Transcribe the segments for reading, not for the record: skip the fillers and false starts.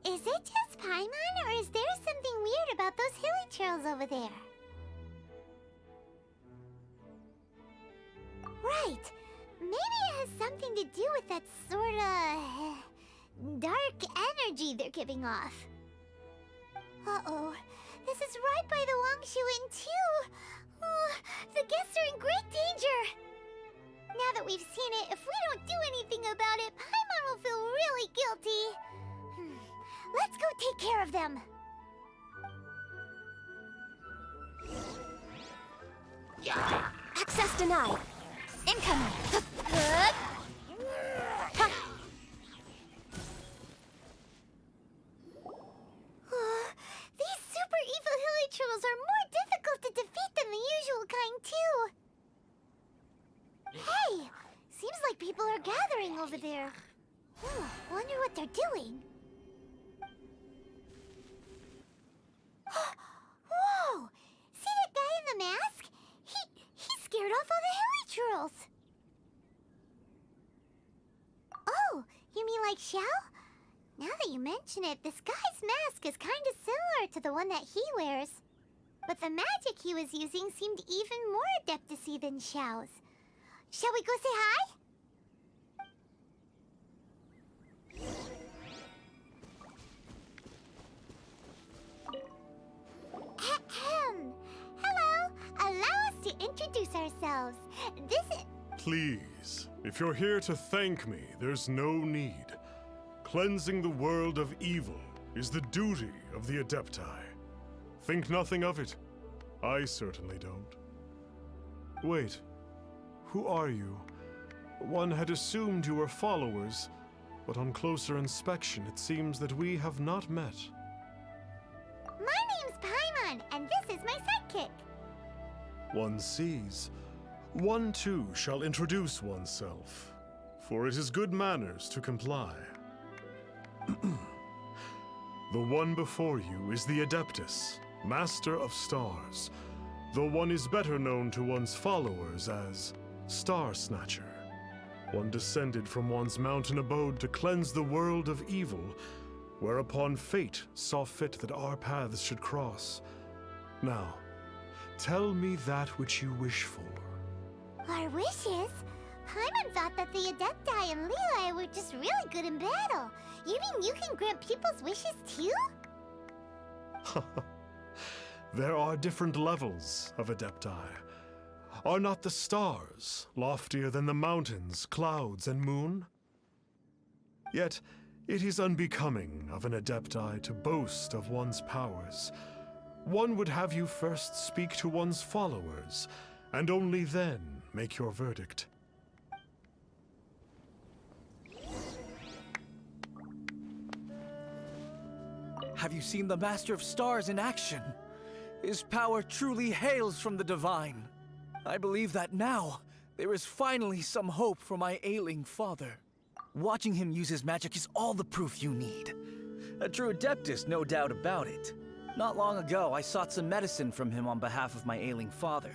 Is it just Paimon, or is there something weird about those hilly trails over there? Right. Maybe it has something to do with that sorta dark energy they're giving off. Uh-oh. This is right by the Wangshu Inn, too. The guests are in great danger. Now that we've seen it, if we don't do anything about it, Paimon will feel really guilty. Let's go take care of them. Access denied. Incoming. These super evil hilly trolls are more difficult to defeat than the usual kind, too. Hey! Seems like people are gathering over there. Wonder what they're doing. Whoa! See that guy in the mask? He scared off all the hilly trolls. Oh, you mean like Xiao? Now that you mention it, this guy's mask is kind of similar to the one that he wears. But the magic he was using seemed even more adeptacy than Xiao's. Shall we go say hi? Hello! Allow us to introduce ourselves. This is... Please, if you're here to thank me, there's no need. Cleansing the world of evil is the duty of the Adepti. Think nothing of it. I certainly don't. Wait, who are you? One had assumed you were followers, but on closer inspection it seems that we have not met. My name's Paimon, and this is my sidekick. One sees. One too shall introduce oneself, for it is good manners to comply. The one before you is the Adeptus, Master of Stars, though one is better known to one's followers as Star Snatcher. One descended from one's mountain abode to cleanse the world of evil, whereupon fate saw fit that our paths should cross. Now, tell me that which you wish for. Our wishes? Paimon thought that the Adepti and Leela were just really good in battle. You mean you can grant people's wishes too? There are different levels of Adepti. Are not the stars loftier than the mountains, clouds, and moon? Yet, it is unbecoming of an Adepti to boast of one's powers. One would have you first speak to one's followers, and only then make your verdict. Have you seen the Master of Stars in action? His power truly hails from the divine. I believe that now, there is finally some hope for my ailing father. Watching him use his magic is all the proof you need. A true Adeptus, no doubt about it. Not long ago, I sought some medicine from him on behalf of my ailing father.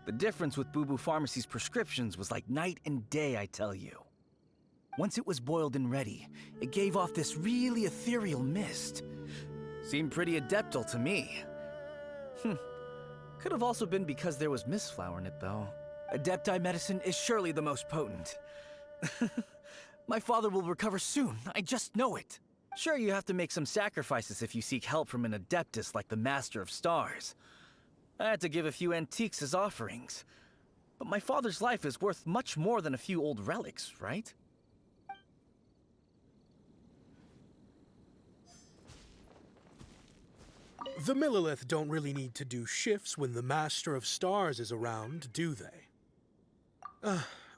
The difference with Boo Boo Pharmacy's prescriptions was like night and day, I tell you. Once it was boiled and ready, it gave off this really ethereal mist. Seemed pretty adeptal to me. Could have also been because there was mistflower in it, though. Adepti medicine is surely the most potent. My father will recover soon, I just know it. Sure, you have to make some sacrifices if you seek help from an Adeptus like the Master of Stars. I had to give a few antiques as offerings. But my father's life is worth much more than a few old relics, right? The Millilith don't really need to do shifts when the Master of Stars is around, do they?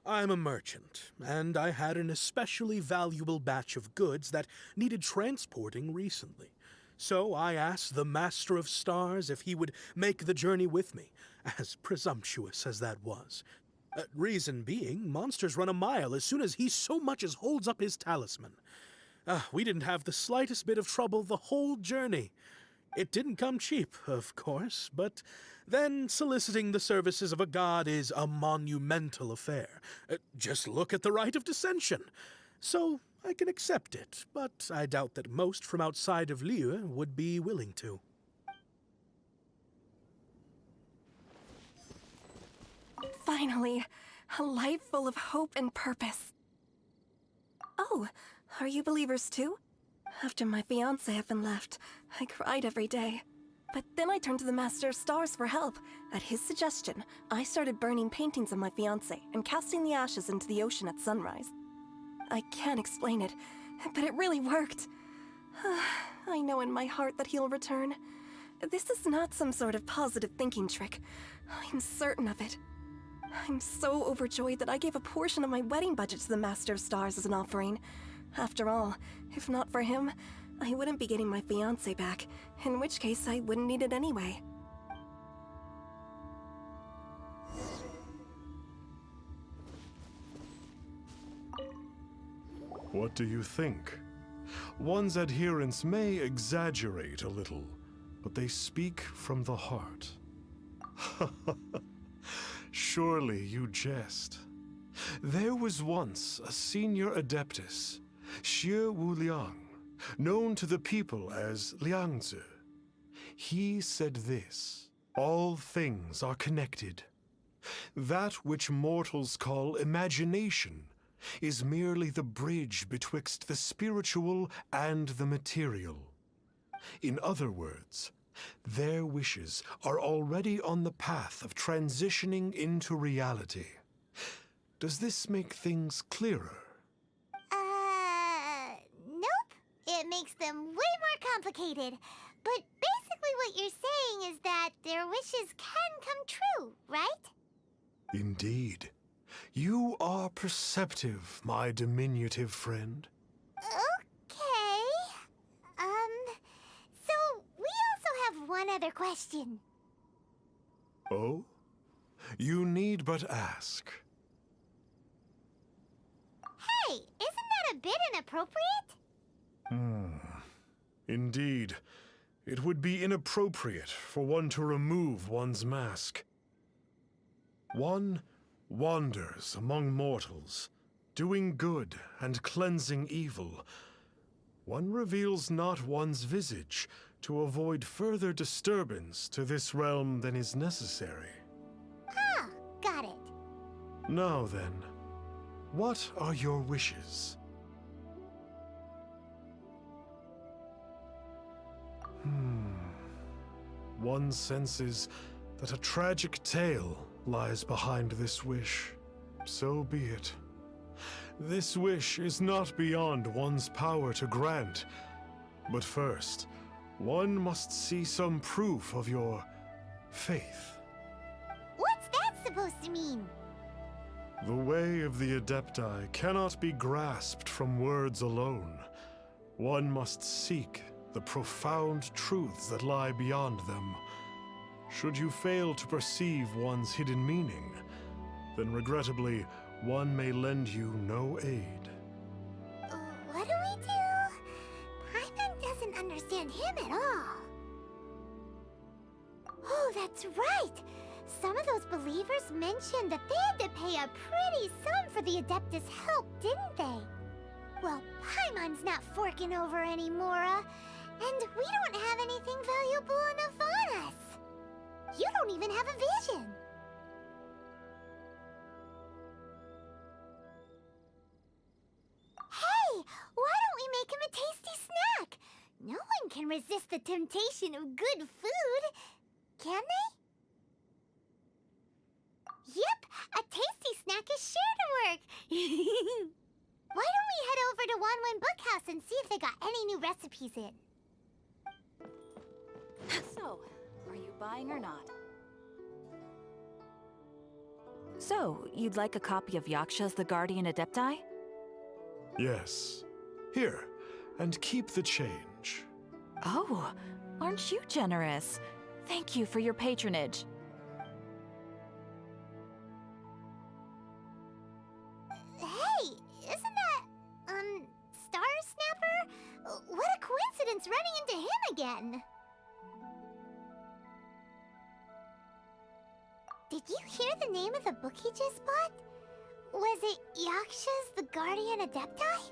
I'm a merchant, and I had an especially valuable batch of goods that needed transporting recently. So I asked the Master of Stars if he would make the journey with me, as presumptuous as that was. Reason being, monsters run a mile as soon as he so much as holds up his talisman. We didn't have the slightest bit of trouble the whole journey. It didn't come cheap, of course, but then soliciting the services of a god is a monumental affair. Just look at the right of dissension. So I can accept it, but I doubt that most from outside of Liyue would be willing to. Finally, a life full of hope and purpose. Oh, are you believers too? After my fiancé had been left, I cried every day. But then I turned to the Master of Stars for help. At his suggestion, I started burning paintings of my fiancé and casting the ashes into the ocean at sunrise. I can't explain it, but it really worked. I know in my heart that he'll return. This is not some sort of positive thinking trick. I'm certain of it. I'm so overjoyed that I gave a portion of my wedding budget to the Master of Stars as an offering. After all, if not for him, I wouldn't be getting my fiancé back, in which case I wouldn't need it anyway. What do you think? One's adherents may exaggerate a little, but they speak from the heart. Surely you jest. There was once a senior adeptus, Xie Wuliang, known to the people as Liangzi. He said this: all things are connected. That which mortals call imagination is merely the bridge betwixt the spiritual and the material. In other words, their wishes are already on the path of transitioning into reality. Does this make things clearer? Nope. It makes them way more complicated. But basically what you're saying is that their wishes can come true, right? Indeed. You are perceptive, my diminutive friend. Okay. So we also have one other question. Oh? You need but ask. Hey, isn't that a bit inappropriate? Indeed. It would be inappropriate for one to remove one's mask. One wanders among mortals, doing good and cleansing evil. One reveals not one's visage to avoid further disturbance to this realm than is necessary. Ah, got it. Now then, what are your wishes? One senses that a tragic tale lies behind this wish. So be it. This wish is not beyond one's power to grant. But first, one must see some proof of your faith. What's that supposed to mean? The way of the Adepti cannot be grasped from words alone. One must seek the profound truths that lie beyond them. Should you fail to perceive one's hidden meaning, then regrettably, one may lend you no aid. What do we do? Paimon doesn't understand him at all. Oh, that's right! Some of those believers mentioned that they had to pay a pretty sum for the Adeptus' help, didn't they? Well, Paimon's not forking over anymore, and we don't have anything valuable enough on us. You don't even have a vision. Hey, why don't we make him a tasty snack? No one can resist the temptation of good food, can they? Yep, a tasty snack is sure to work. Why don't we head over to Wanwen Bookhouse and see if they got any new recipes in? So, are you buying or not? So, you'd like a copy of Yaksha's The Guardian Adepti? Yes. Here, and keep the change. Oh, aren't you generous? Thank you for your patronage. Hey, isn't that, Star Snapper? What a coincidence running into him again. Did you hear the name of the book he just bought? Was it Yaksha's the Guardian Adepti?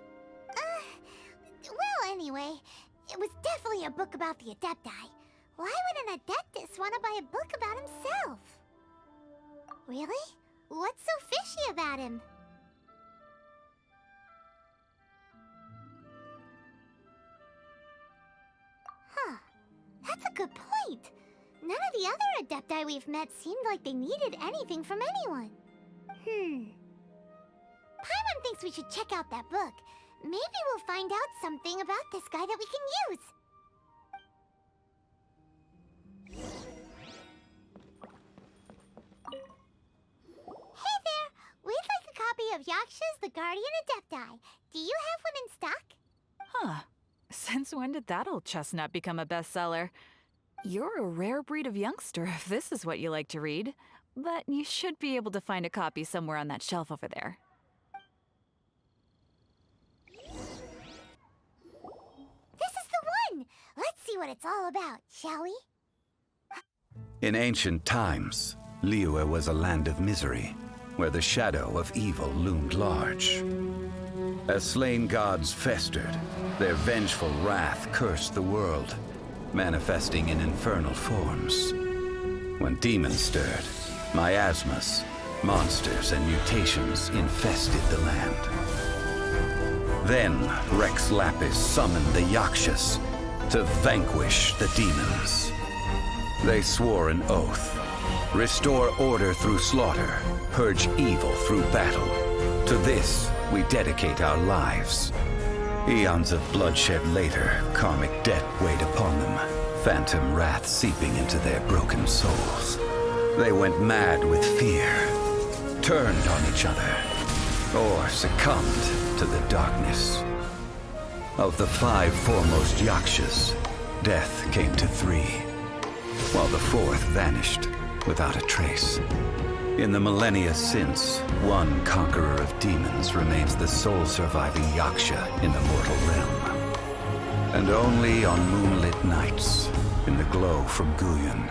Well, anyway, it was definitely a book about the Adepti. Why would an Adeptus want to buy a book about himself? Really? What's so fishy about him? Huh. That's a good point. None of the other Adepti we've met seemed like they needed anything from anyone. Paimon thinks we should check out that book. Maybe we'll find out something about this guy that we can use. Hey there! We'd like a copy of Yaksha's The Guardian Adepti. Do you have one in stock? Huh. Since when did that old chestnut become a bestseller? You're a rare breed of youngster if this is what you like to read. But you should be able to find a copy somewhere on that shelf over there. This is the one! Let's see what it's all about, shall we? In ancient times, Liyue was a land of misery, where the shadow of evil loomed large. As slain gods festered, their vengeful wrath cursed the world, manifesting in infernal forms. When demons stirred, miasmas, monsters, and mutations infested the land. Then Rex Lapis summoned the Yakshas to vanquish the demons. They swore an oath: restore order through slaughter, purge evil through battle. To this, we dedicate our lives. Eons of bloodshed later, karmic debt weighed upon them, phantom wrath seeping into their broken souls. They went mad with fear, turned on each other, or succumbed to the darkness. Of the 5 foremost Yakshas, death came to 3, while the 4th vanished without a trace. In the millennia since, one conqueror of demons remains the sole surviving Yaksha in the mortal realm. And only on moonlit nights, in the glow from Guyon,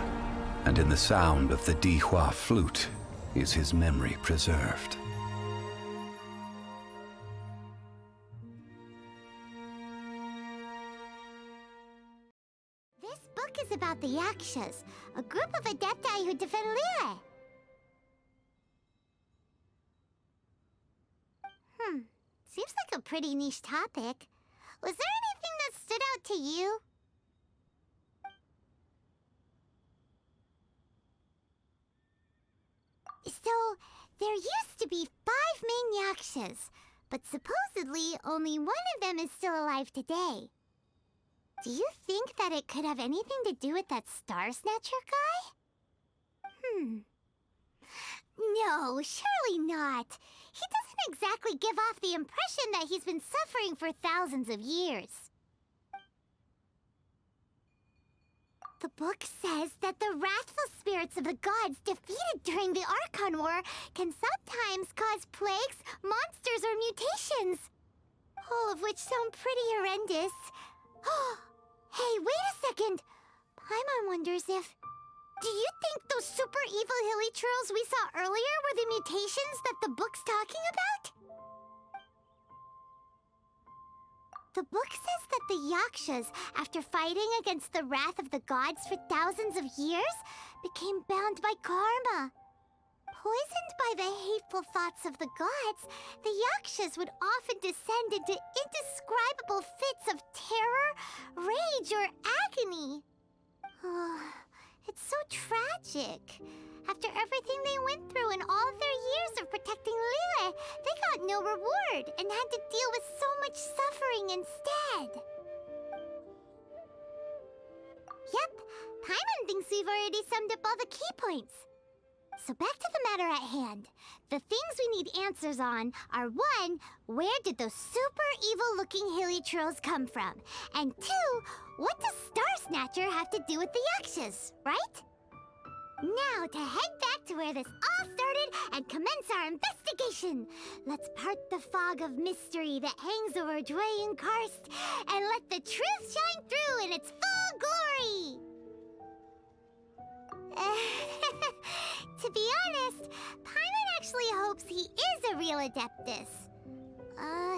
and in the sound of the Dihua flute, is his memory preserved. This book is about the Yakshas, a group of Adepti who defend Liyue. Seems like a pretty niche topic. Was there anything that stood out to you? So, there used to be 5 main Yakshas, but supposedly only one of them is still alive today. Do you think that it could have anything to do with that Star Snatcher guy? No, surely not. He doesn't exactly give off the impression that he's been suffering for thousands of years. The book says that the wrathful spirits of the gods defeated during the Archon War can sometimes cause plagues, monsters, or mutations. All of which sound pretty horrendous. Hey, wait a second! Paimon wonders if... Do you think those super evil hilichurls we saw earlier were the mutations that the book's talking about? The book says that the Yakshas, after fighting against the wrath of the gods for thousands of years, became bound by karma. Poisoned by the hateful thoughts of the gods, the Yakshas would often descend into indescribable fits of terror, rage, or agony. It's so tragic. After everything they went through in all their years of protecting Liyue, they got no reward and had to deal with so much suffering instead. Yep, Paimon thinks we've already summed up all the key points. So back to the matter at hand. The things we need answers on are 1, where did those super evil-looking hilichurls come from? And 2, what does Star Snatcher have to do with the Yakshas, right? Now to head back to where this all started and commence our investigation. Let's part the fog of mystery that hangs over Dwayne Karst and let the truth shine through in its full glory. To be honest, Paimon actually hopes he is a real Adeptus.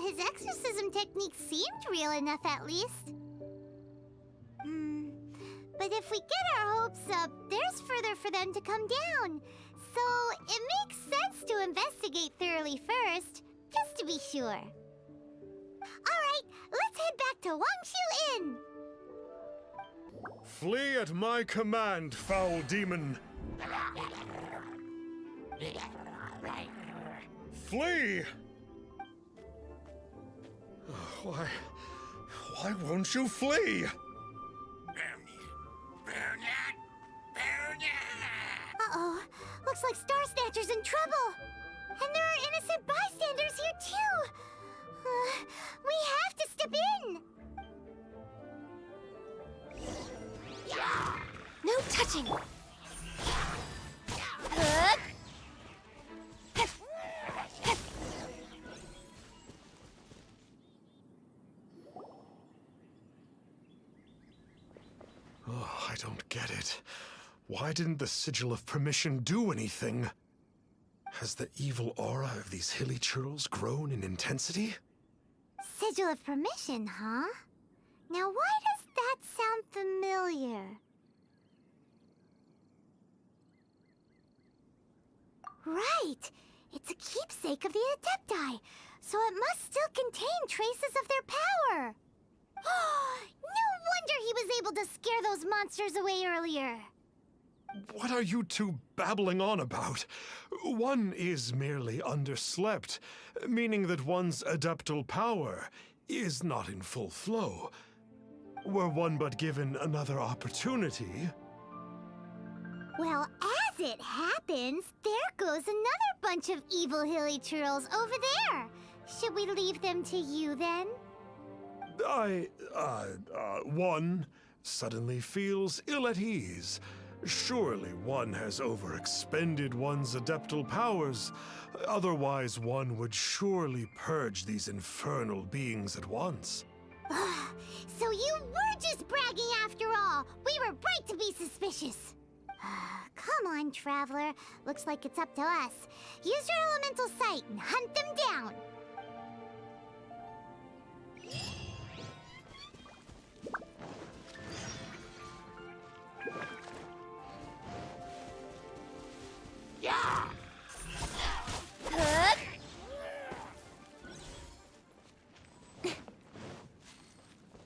His exorcism technique seemed real enough at least. But if we get our hopes up, there's further for them to come down. So it makes sense to investigate thoroughly first, just to be sure. Alright, let's head back to Wangshu Inn! Flee at my command, foul demon! Flee! Why won't you flee? Uh-oh, looks like Star Snatcher's in trouble. And there are innocent bystanders here too. We have to step in. No touching. Oh, I don't get it. Why didn't the Sigil of Permission do anything? Has the evil aura of these hilly churls grown in intensity? Sigil of Permission, huh? Now why does that sound familiar? Right! It's a keepsake of the Adepti, so it must still contain traces of their power! No wonder he was able to scare those monsters away earlier! What are you two babbling on about? One is merely underslept, meaning that one's adeptal power is not in full flow. Were one but given another opportunity... Well, as it happens, there goes another bunch of evil hilly churls over there. Should we leave them to you then? One suddenly feels ill at ease. Surely one has overexpended one's adeptal powers. Otherwise, one would surely purge these infernal beings at once. So you were just bragging after all. We were right to be suspicious. Come on, Traveler. Looks like it's up to us. Use your elemental sight and hunt them down.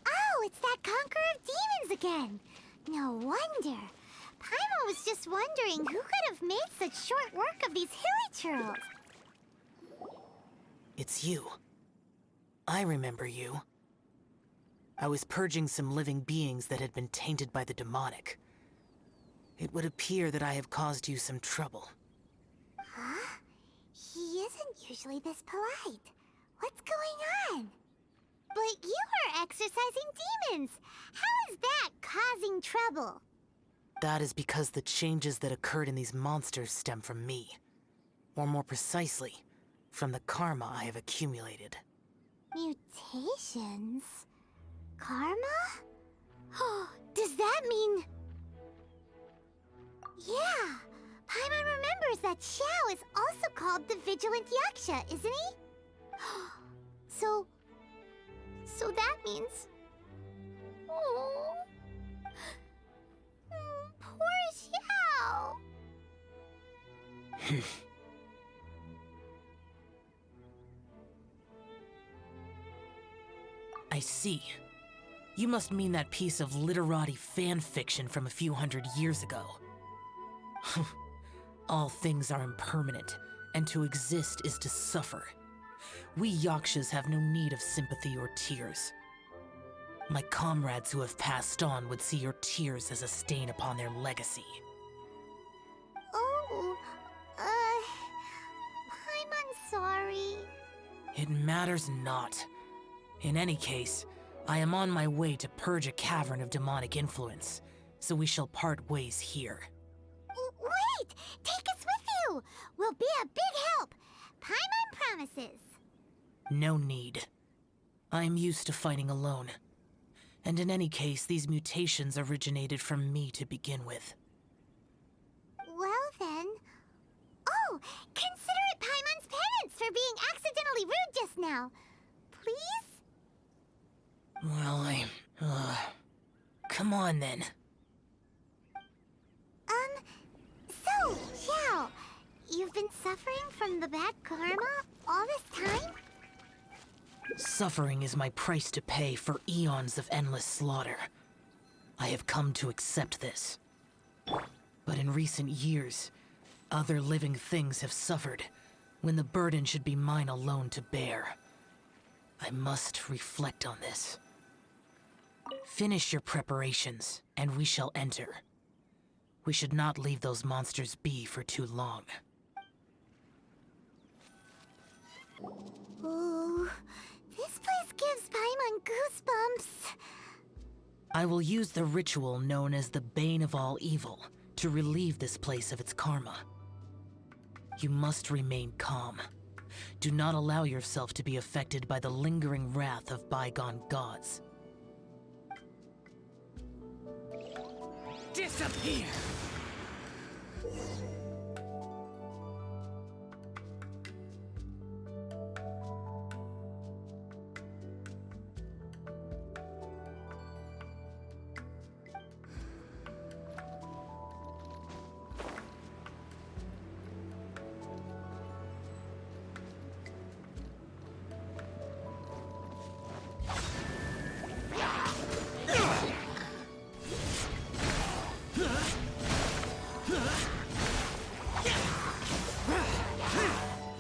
Oh, it's that Conqueror of Demons again. No wonder. Paimon was just wondering who could have made such short work of these hilly churls. It's you. I remember you. I was purging some living beings that had been tainted by the demonic. It would appear that I have caused you some trouble. Huh? He isn't usually this polite. What's going on? But you are exorcising demons. How is that causing trouble? That is because the changes that occurred in these monsters stem from me. Or more precisely, from the karma I have accumulated. Mutations? Karma? Oh, does that mean... Yeah, Paimon remembers that Xiao is also called the Vigilant Yaksha, isn't he? So that means... Oh... Poor Xiao! I see. You must mean that piece of literati fan fiction from a few hundred years ago. All things are impermanent, and to exist is to suffer. We Yakshas have no need of sympathy or tears. My comrades who have passed on would see your tears as a stain upon their legacy. Oh, I'm sorry. It matters not. In any case, I am on my way to purge a cavern of demonic influence, so we shall part ways here. Wait! Take us with you! We'll be a big help! Paimon promises. No need. I am used to fighting alone. And in any case, these mutations originated from me to begin with. Well then, consider it Paimon's penance for being accidentally rude just now. Please? Well, come on then. So, Xiao, you've been suffering from the bad karma all this time? Suffering is my price to pay for eons of endless slaughter. I have come to accept this. But in recent years, other living things have suffered, when the burden should be mine alone to bear. I must reflect on this. Finish your preparations, and we shall enter. We should not leave those monsters be for too long. Ooh, this place gives Paimon goosebumps. I will use the ritual known as the Bane of All Evil to relieve this place of its karma. You must remain calm. Do not allow yourself to be affected by the lingering wrath of bygone gods. Disappear!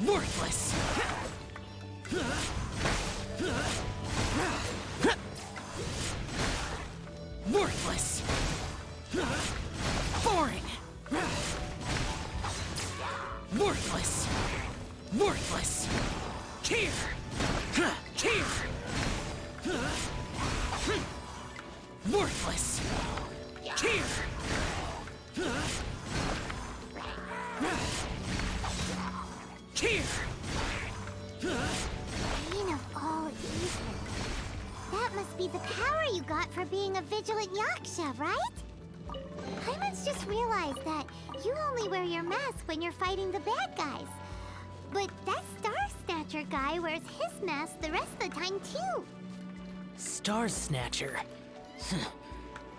Worthless! Worthless! Boring! Worthless! Worthless! Here! Here! Worthless! Here! Here! Bane of all evil. That must be the power you got for being a vigilant Yaksha, right? Paimon's just realized that you only wear your mask when you're fighting the bad guys. But that Star Snatcher guy wears his mask the rest of the time, too. Star Snatcher?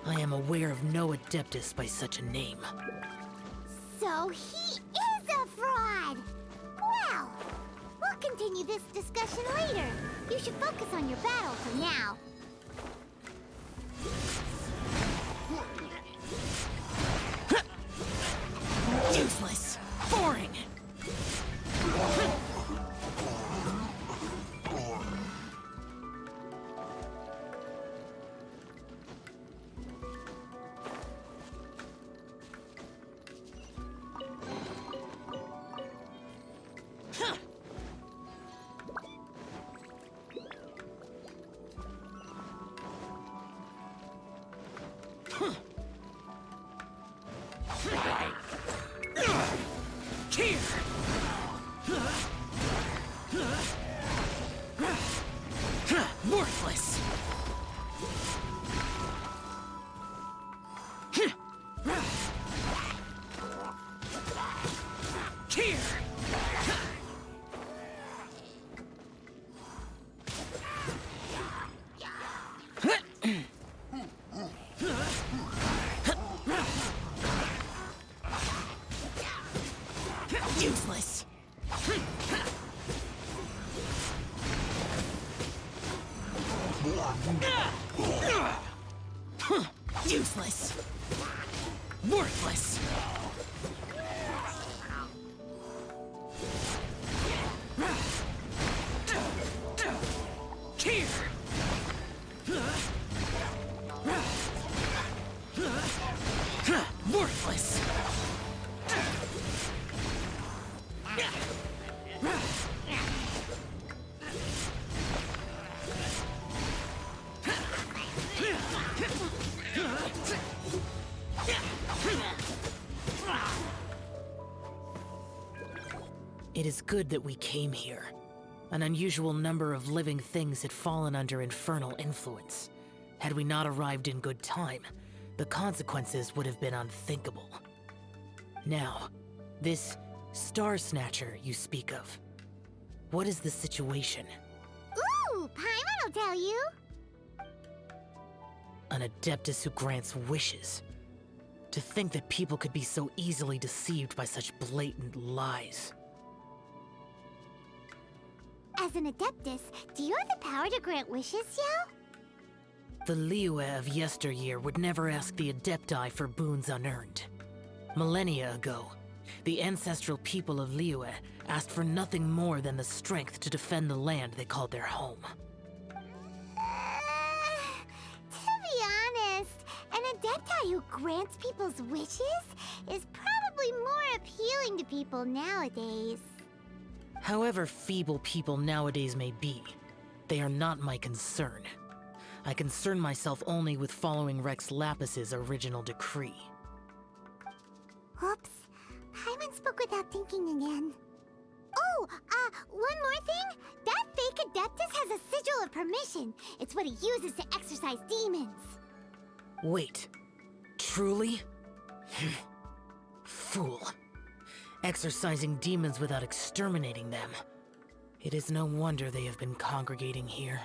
I am aware of no Adeptus by such a name. So he is a fraud! Well, we'll continue this discussion later. You should focus on your battle for now. Useless! Boring! Here! Worthless! Here! Useless! Useless! Worthless! Here! Worthless! It is good that we came here. An unusual number of living things had fallen under infernal influence. Had we not arrived in good time, the consequences would have been unthinkable. Now, this Star Snatcher, you speak of. What is the situation? Ooh, Paimon will tell you. An Adeptus who grants wishes. To think that people could be so easily deceived by such blatant lies. As an Adeptus, do you have the power to grant wishes, Xiao? The Liyue of yesteryear would never ask the Adepti for boons unearned. Millennia ago, the ancestral people of Liyue asked for nothing more than the strength to defend the land they called their home. To be honest, an Adepti who grants people's wishes is probably more appealing to people nowadays. However feeble people nowadays may be, they are not my concern. I concern myself only with following Rex Lapis's original decree. Oops. Paimon spoke without thinking again. Oh, one more thing. That fake Adeptus has a sigil of permission. It's what he uses to exorcise demons. Wait, truly? Fool. Exorcising demons without exterminating them. It is no wonder they have been congregating here.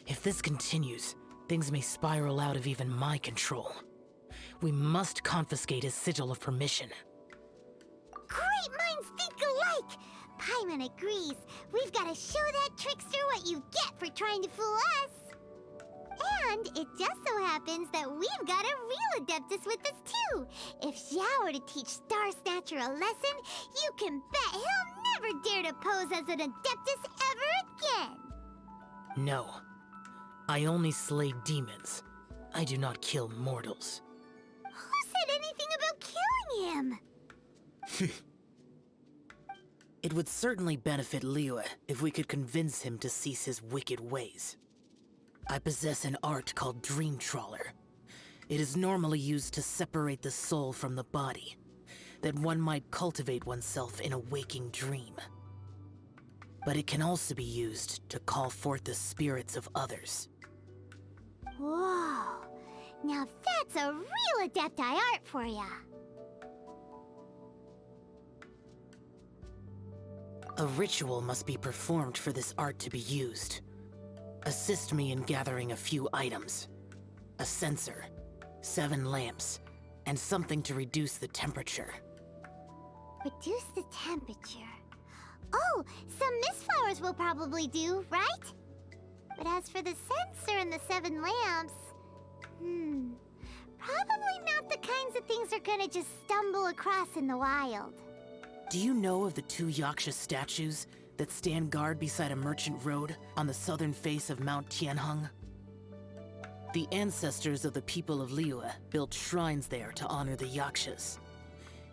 If this continues, things may spiral out of even my control. We must confiscate his sigil of permission. Great minds think alike! Paimon agrees. We've got to show that trickster what you get for trying to fool us. And it just so happens that we've got a real Adeptus with us too. If Xiao were to teach Star Snatcher a lesson, you can bet he'll never dare to pose as an Adeptus ever again. No. I only slay demons. I do not kill mortals. Who said anything about killing him? It would certainly benefit Liyue if we could convince him to cease his wicked ways. I possess an art called Dream Trawler. It is normally used to separate the soul from the body, that one might cultivate oneself in a waking dream. But it can also be used to call forth the spirits of others. Whoa. Now that's a real Adepti art for ya. A ritual must be performed for this art to be used. Assist me in gathering a few items. A censer, 7 lamps, and something to reduce the temperature. Reduce the temperature. Oh, some mist flowers will probably do, right? But as for the censer and the 7 lamps... probably not the kinds of things they're gonna just stumble across in the wild. Do you know of the 2 Yaksha statues that stand guard beside a merchant road on the southern face of Mount Tianheng? The ancestors of the people of Liyue built shrines there to honor the Yakshas.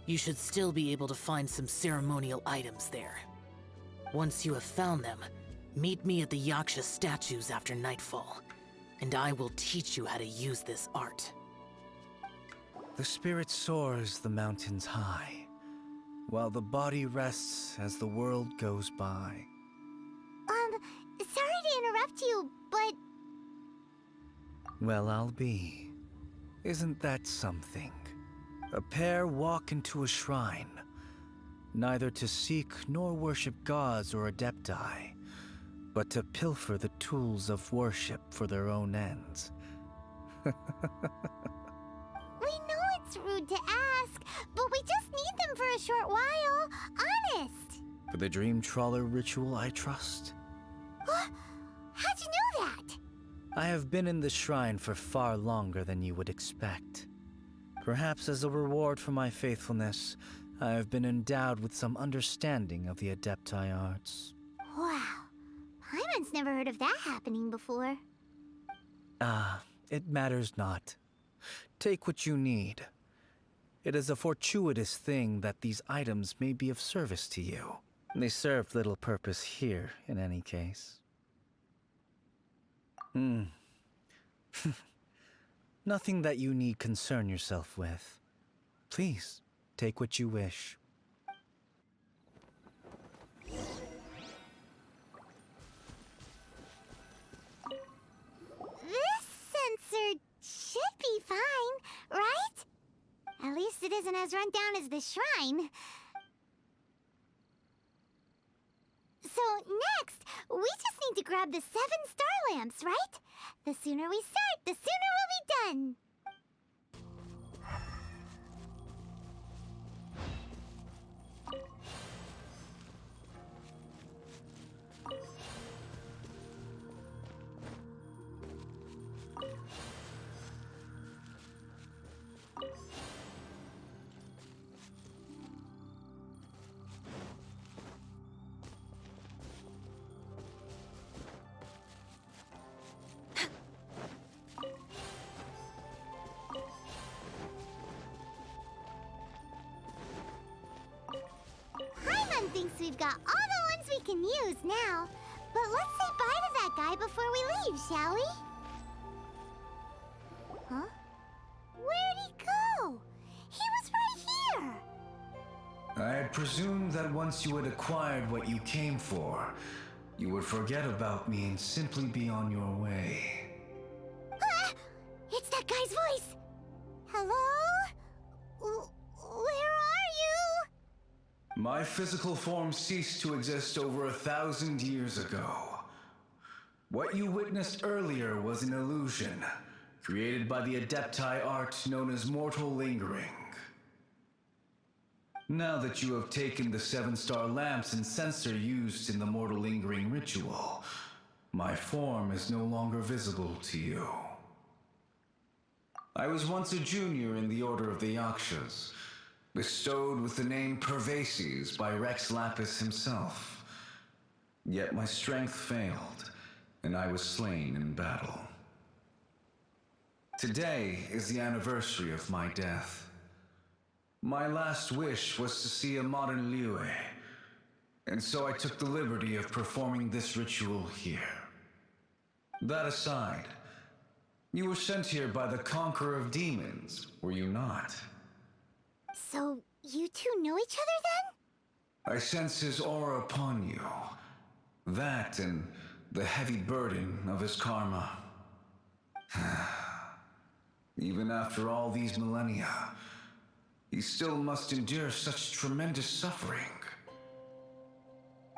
You should still be able to find some ceremonial items there. Once you have found them, meet me at the Yaksha statues after nightfall, and I will teach you how to use this art. The spirit soars the mountains high, while the body rests as the world goes by. Sorry to interrupt you, but... Well, I'll be. Isn't that something? A pair walk into a shrine, neither to seek nor worship gods or adepti, but to pilfer the tools of worship for their own ends. We know it's rude to ask, but we just need them for a short while. Honest. For the Dream Trawler ritual, I trust. How'd you know that? I have been in the shrine for far longer than you would expect. Perhaps as a reward for my faithfulness, I have been endowed with some understanding of the Adepti arts. Wow. Paimon's never heard of that happening before. It matters not. Take what you need. It is a fortuitous thing that these items may be of service to you. They serve little purpose here, in any case. Nothing that you need concern yourself with. Please, take what you wish. This sensor should be fine, right? At least it isn't as run down as the shrine. So next, we just need to grab the 7 star lamps, right? The sooner we start, the sooner we'll be done. Paimon thinks we've got all the ones we can use now. But let's say bye to that guy before we leave, shall we? Huh? Where'd he go? He was right here! I had presumed that once you had acquired what you came for, you would forget about me and simply be on your way. Ah! It's that guy's voice! Hello? Where are you? My physical form ceased to exist over 1,000 years ago. What you witnessed earlier was an illusion, created by the Adepti art known as mortal lingering. Now that you have taken the 7-star lamps and censer used in the mortal lingering ritual, my form is no longer visible to you. I was once a junior in the Order of the Yakshas, bestowed with the name Pervases by Rex Lapis himself. Yet my strength failed, and I was slain in battle. Today is the anniversary of my death. My last wish was to see a modern Liyue, and so I took the liberty of performing this ritual here. That aside, you were sent here by the Conqueror of Demons, were you not? So, you two know each other then? I sense his aura upon you. That and the heavy burden of his karma. Even after all these millennia, he still must endure such tremendous suffering.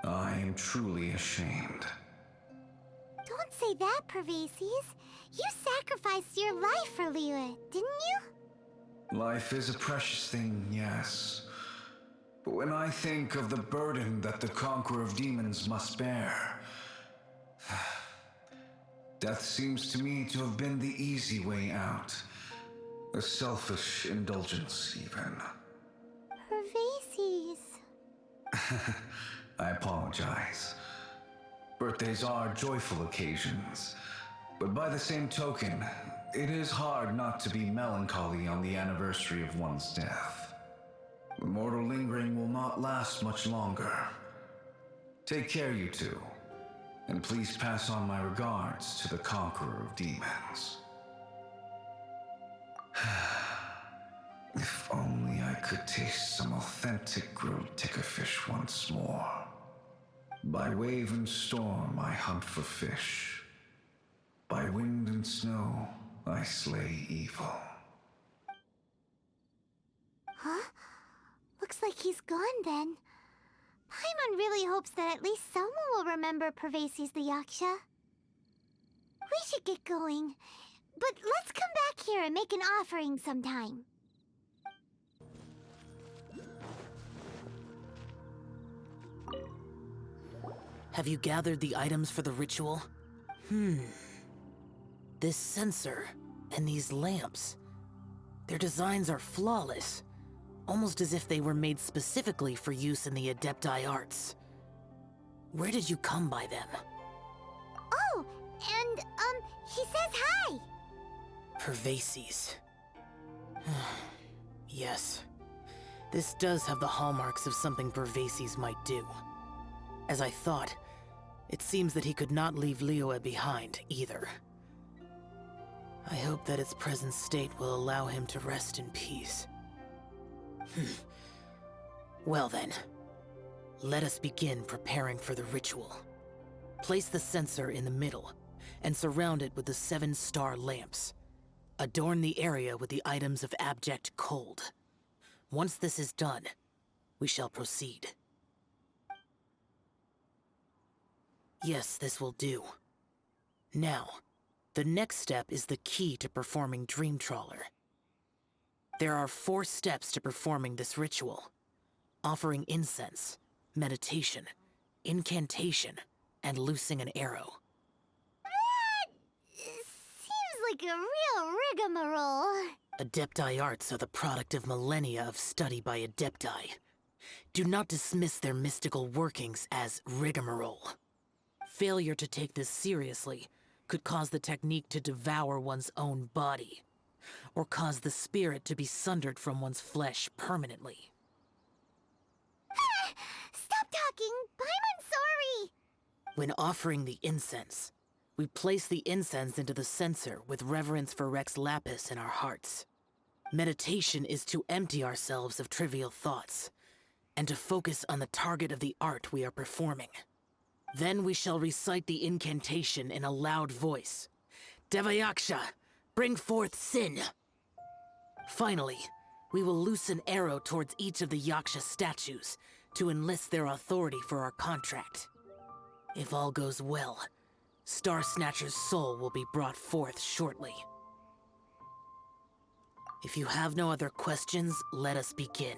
I am truly ashamed. Don't say that, Pervases. You sacrificed your life for Liyue, didn't you? Life is a precious thing, yes. But when I think of the burden that the Conqueror of Demons must bear, death seems to me to have been the easy way out. A selfish indulgence, even. Pervases. I apologize. Birthdays are joyful occasions, but by the same token, it is hard not to be melancholy on the anniversary of one's death. The mortal lingering will not last much longer. Take care, you two, and please pass on my regards to the Conqueror of Demons. If only I could taste some authentic grilled tickerfish once more. By wave and storm I hunt for fish. By wind and snow I slay evil. Huh? Looks like he's gone then. Paimon really hopes that at least someone will remember Pervases the Yaksha. We should get going. But let's come back here and make an offering sometime. Have you gathered the items for the ritual? This censer and these lamps. Their designs are flawless, almost as if they were made specifically for use in the Adepti arts. Where did you come by them? Oh, and, he says hi! Pervases. Yes. This does have the hallmarks of something Pervases might do. As I thought, it seems that he could not leave Liyue behind, either. I hope that its present state will allow him to rest in peace. Well then, let us begin preparing for the ritual. Place the censer in the middle, and surround it with the 7-star lamps. Adorn the area with the items of abject cold. Once this is done, we shall proceed. Yes, this will do. Now, the next step is the key to performing Dream Trawler. There are 4 steps to performing this ritual: offering incense, meditation, incantation, and loosing an arrow. That seems like a real rigmarole. Adepti arts are the product of millennia of study by Adepti. Do not dismiss their mystical workings as rigmarole. Failure to take this seriously could cause the technique to devour one's own body, or cause the spirit to be sundered from one's flesh permanently. Stop talking! I'm sorry! When offering the incense, we place the incense into the censer with reverence for Rex Lapis in our hearts. Meditation is to empty ourselves of trivial thoughts, and to focus on the target of the art we are performing. Then we shall recite the incantation in a loud voice. Devayaksha, bring forth sin! Finally, we will loose an arrow towards each of the Yaksha statues to enlist their authority for our contract. If all goes well, Star Snatcher's soul will be brought forth shortly. If you have no other questions, let us begin.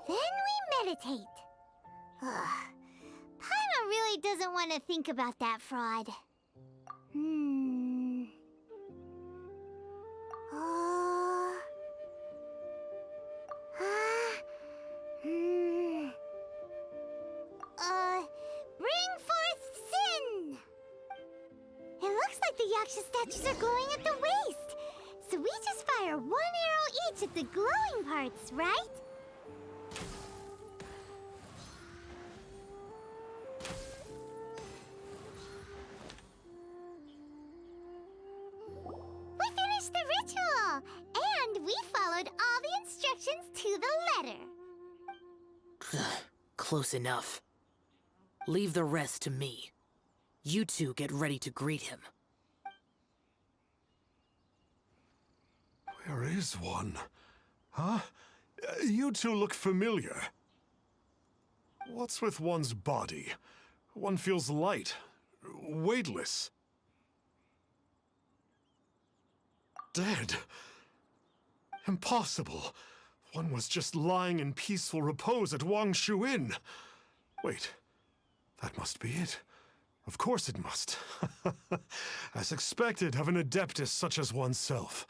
Then we meditate. Paimon really doesn't want to think about that fraud. Bring forth sin! It looks like the Yaksha statues are glowing at the waist. So we just fire 1 arrow each at the glowing parts, right? We finished the ritual! And we followed all the instructions to the letter. Close enough. Leave the rest to me. You two get ready to greet him. Where is one? Huh? You two look familiar. What's with one's body? One feels light, weightless. Dead. Impossible. One was just lying in peaceful repose at Wangshu Inn. Wait, that must be it. Of course it must. As expected of an adeptus such as oneself.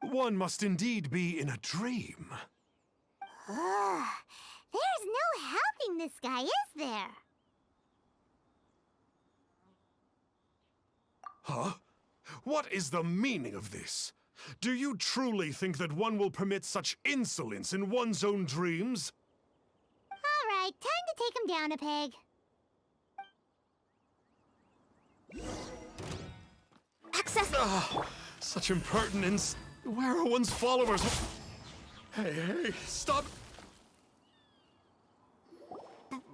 One must indeed be in a dream. There's no helping this guy, is there? Huh? What is the meaning of this? Do you truly think that one will permit such insolence in one's own dreams? All right, time to take him down a peg. Access! Such impertinence. Where are one's followers? Hey, stop.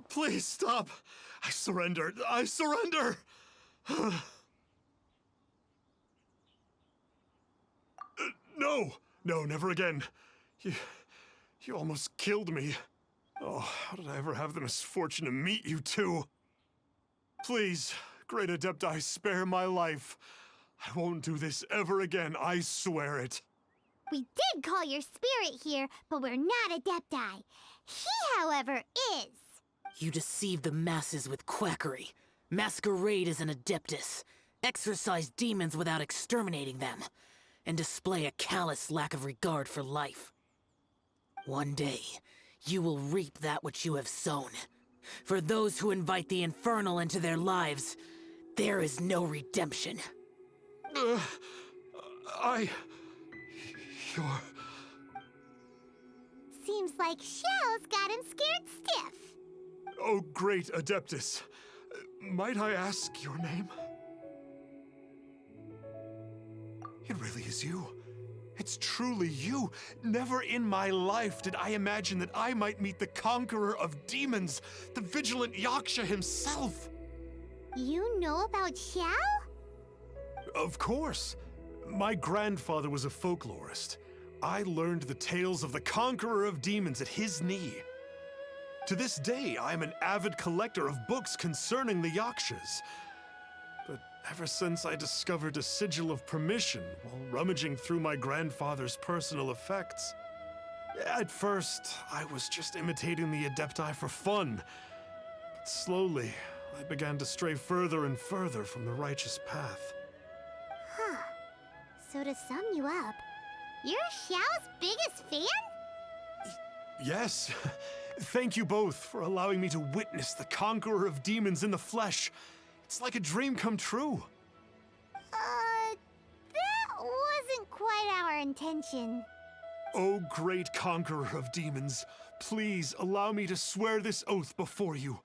Please stop. I surrender. I surrender. No, never again. You almost killed me. Oh, how did I ever have the misfortune to meet you two? Please, great Adepti, spare my life. I won't do this ever again, I swear it. We did call your spirit here, but we're not Adepti. He, however, is. You deceive the masses with quackery, masquerade as an adeptus, exorcise demons without exterminating them, and display a callous lack of regard for life. One day, you will reap that which you have sown. For those who invite the infernal into their lives, there is no redemption. You're... Seems like Xiao's got him scared stiff. Oh, great Adeptus. Might I ask your name? It really is you. It's truly you. Never in my life did I imagine that I might meet the conqueror of demons, the vigilant Yaksha himself. You know about Xiao? Of course. My grandfather was a folklorist. I learned the tales of the conqueror of demons at his knee. To this day, I am an avid collector of books concerning the Yakshas. But ever since I discovered a sigil of permission while rummaging through my grandfather's personal effects, at first, I was just imitating the Adepti for fun. But slowly, I began to stray further and further from the righteous path. Huh. So to sum you up, you're Xiao's biggest fan? Yes. Thank you both for allowing me to witness the conqueror of demons in the flesh. It's like a dream come true. That wasn't quite our intention. Oh, great conqueror of demons, please allow me to swear this oath before you.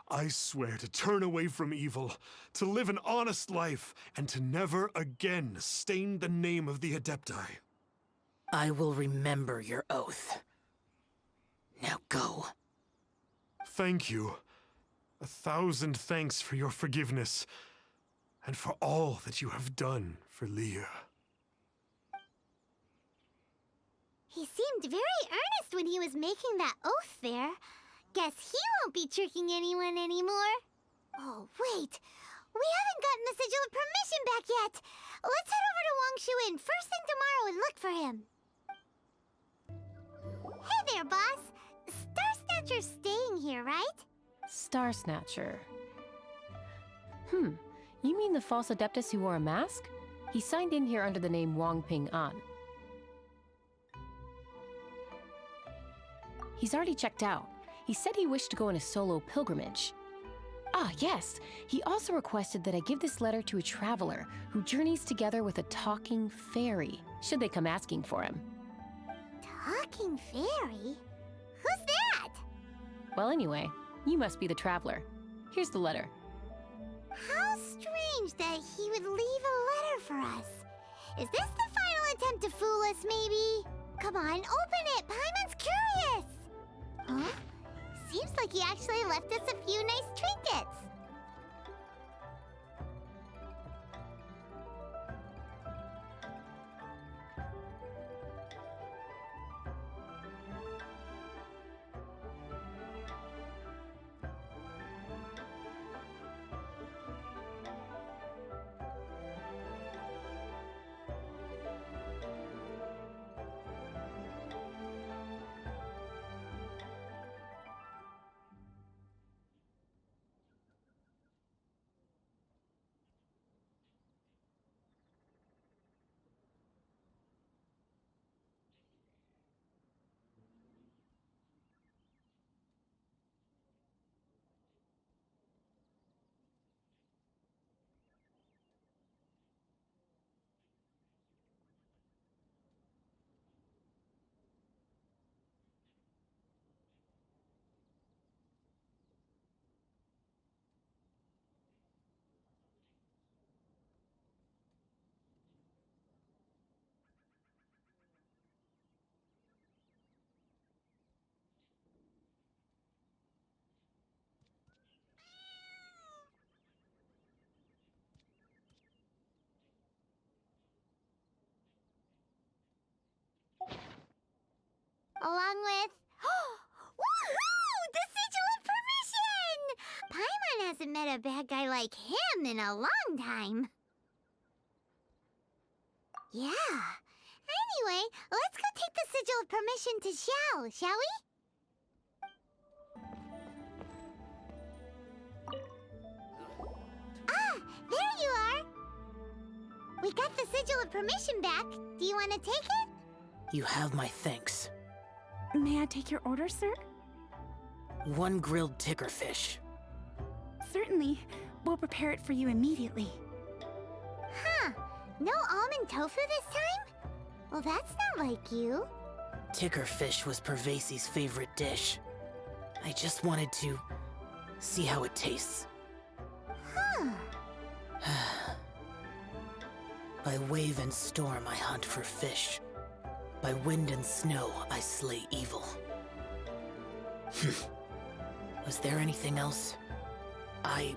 I swear to turn away from evil, to live an honest life, and to never again stain the name of the Adepti. I will remember your oath. Now go. Thank you. 1,000 thanks for your forgiveness, and for all that you have done for Leah. He seemed very earnest when he was making that oath there. Guess he won't be tricking anyone anymore. Oh, wait. We haven't gotten the sigil of permission back yet. Let's head over to Wangshuin first thing tomorrow and look for him. Hey there, boss. Star Snatcher's staying here, right? Star Snatcher. You mean the false Adeptus who wore a mask? He signed in here under the name Wang Ping An. He's already checked out. He said he wished to go on a solo pilgrimage. Ah, yes. He also requested that I give this letter to a traveler who journeys together with a talking fairy, should they come asking for him. Talking fairy? Who's that? Well, anyway, you must be the traveler. Here's the letter. How strange that he would leave a letter for us. Is this the final attempt to fool us, maybe? Come on, open it! Paimon's curious! Huh? Seems like he actually left us a few nice trinkets. Along with... Woohoo! The sigil of permission! Paimon hasn't met a bad guy like him in a long time. Yeah. Anyway, let's go take the sigil of permission to Xiao, shall we? Ah, there you are. We got the sigil of permission back. Do you want to take it? You have my thanks. May I take your order, sir? 1 grilled tickerfish. Certainly. We'll prepare it for you immediately. Huh. No almond tofu this time? Well, that's not like you. Tickerfish was Pervasi's favorite dish. I just wanted to see how it tastes. Huh. By wave and storm I hunt for fish. By wind and snow I slay evil. Was there anything else? I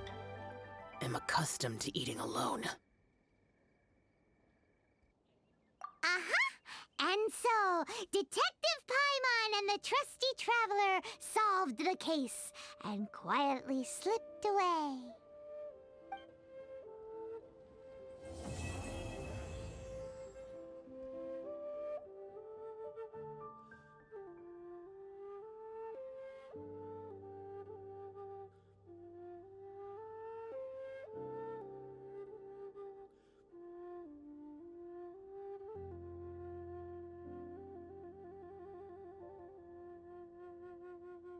am accustomed to eating alone. And so, Detective Paimon and the trusty traveler solved the case and quietly slipped away.